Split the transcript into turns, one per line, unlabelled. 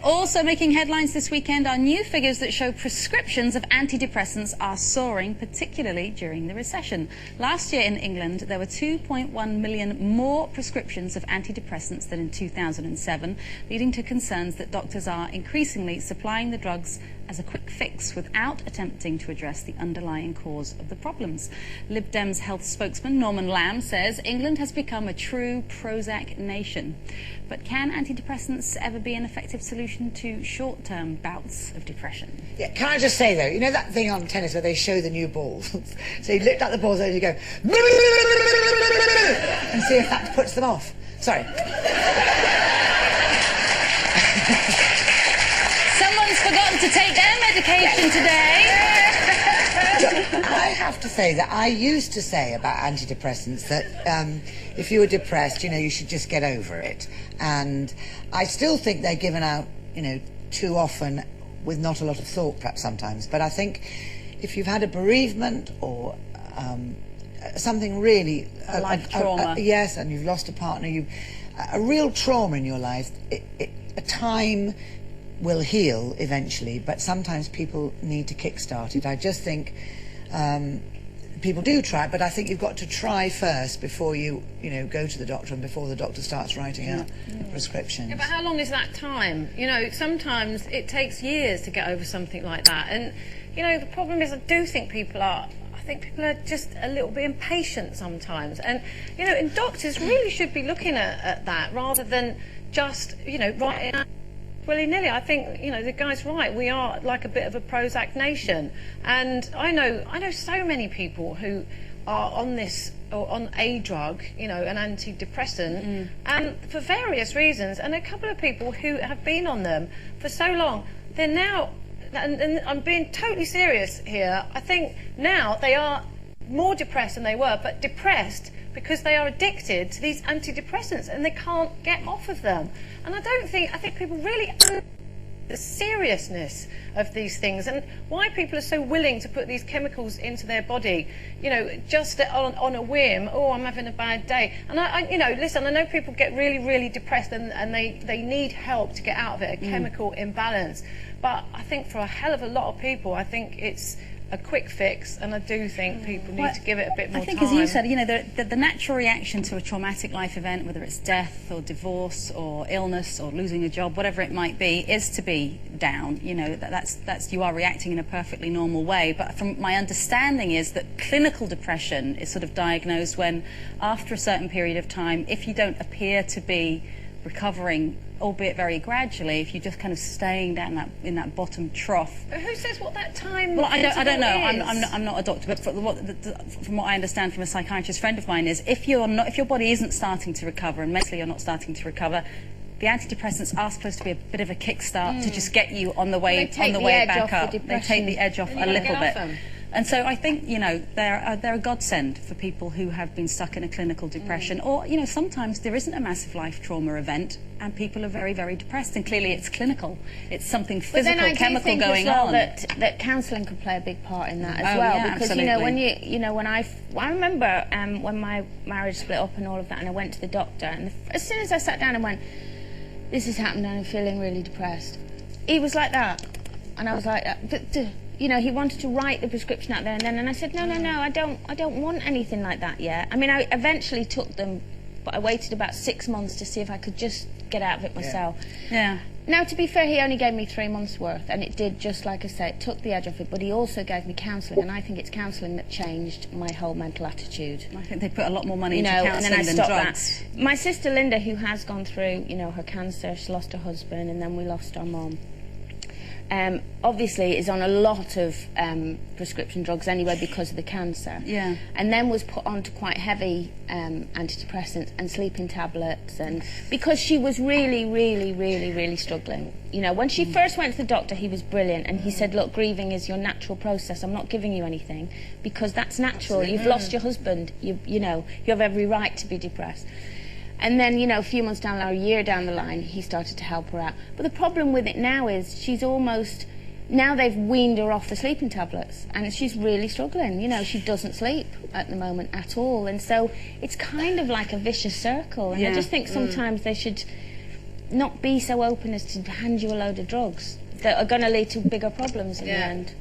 Also making headlines this weekend are new figures that show prescriptions of antidepressants are soaring, particularly during the recession. Last year in England, there were 2.1 million more prescriptions of antidepressants than in 2007, leading to concerns that doctors are increasingly supplying the drugs as a quick fix without attempting to address the underlying cause of the problems. Lib Dem's health spokesman Nolan says England has become a true Prozac nation. But can antidepressants ever be an effective solution to short-term bouts of depression?
Yeah, can I just say though, you know that thing on tennis where they show the new balls? So you lift up the balls and you go and see if that puts them off. Sorry.
Someone's forgotten to take their medication today.
I have to say that I used to say about antidepressants that if you were depressed, you know, you should just get over it. And I still think they're given out, you know, too often with not a lot of thought, perhaps sometimes. But I think if you've had a bereavement or something really...
A life trauma.
Yes, and you've lost a partner, a real trauma in your life, a time will heal eventually, but sometimes people need to kickstart it. I just think people do try, but I think you've got to try first before you know, go to the doctor and before the doctor starts writing out prescriptions.
Yeah, but how long is that time? You know, sometimes it takes years to get over something like that. And, you know, the problem is I think people are just a little bit impatient sometimes. And, you know, and doctors really should be looking at that rather than just, you know, writing out willy-nilly. I think, you know, the guy's right. We are like a bit of a Prozac nation. And I know so many people who are on this or on a drug, you know, an antidepressant, and for various reasons. And a couple of people who have been on them for so long, they're now, and I'm being totally serious here, I think now they are more depressed than they were, but depressed because they are addicted to these antidepressants and they can't get off of them. And I think people really understand the seriousness of these things and why people are so willing to put these chemicals into their body, you know, just on a whim. Oh, I'm having a bad day. And I you know, listen, I know people get really, really depressed and they need help to get out of it, a chemical imbalance. But I think for a hell of a lot of people, I think it's a quick fix, and I do think people need to give it a bit more time.
I think, as you said, you know, the natural reaction to a traumatic life event, whether it's death or divorce or illness or losing a job, whatever it might be, is to be down. You know, that's you are reacting in a perfectly normal way. But from my understanding is that clinical depression is sort of diagnosed when, after a certain period of time, if you don't appear to be recovering, albeit very gradually, if you're just kind of staying down in that bottom trough.
But who says what that time?
Well, I don't know. I'm not a doctor, but from what I understand from a psychiatrist friend of mine is if your body isn't starting to recover and mentally you're not starting to recover, the antidepressants are supposed to be a bit of a kickstart to just get you on the way back up. They take the edge off a little bit. And so I think, you know, they're a godsend for people who have been stuck in a clinical depression, or, you know, sometimes there isn't a massive life trauma event and people are very, very depressed, and clearly it's clinical. It's something physical, chemical going on.
That counselling could play a big part in that as well, because absolutely. You know, when I remember when my marriage split up and all of that, and I went to the doctor, and as soon as I sat down and went, "This has happened and I'm feeling really depressed," he was like that, and I was like, you know, he wanted to write the prescription out there and then, and I said, no, I don't want anything like that yet. I mean, I eventually took them, but I waited about 6 months to see if I could just get out of it myself.
Yeah.
Now, to be fair, he only gave me 3 months' worth, and it did, just like I say, it took the edge off it, but he also gave me counselling, and I think it's counselling that changed my whole mental attitude.
I think they put a lot more money into counselling than drugs.
My sister Lynda, who has gone through, you know, her cancer, she lost her husband, and then we lost our mum. Obviously is on a lot of prescription drugs anyway because of the cancer.
Yeah.
And then was put onto quite heavy antidepressants and sleeping tablets, and because she was really, really, really, really struggling. You know, when she first went to the doctor, he was brilliant, and he said, "Look, grieving is your natural process. I'm not giving you anything because that's natural. You've lost your husband. You know, you have every right to be depressed." And then, you know, a few months down, or a year down the line, he started to help her out. But the problem with it now is she's almost... Now they've weaned her off the sleeping tablets, and she's really struggling. You know, she doesn't sleep at the moment at all. And so it's kind of like a vicious circle. And I just think sometimes they should not be so open as to hand you a load of drugs that are going to lead to bigger problems in the end.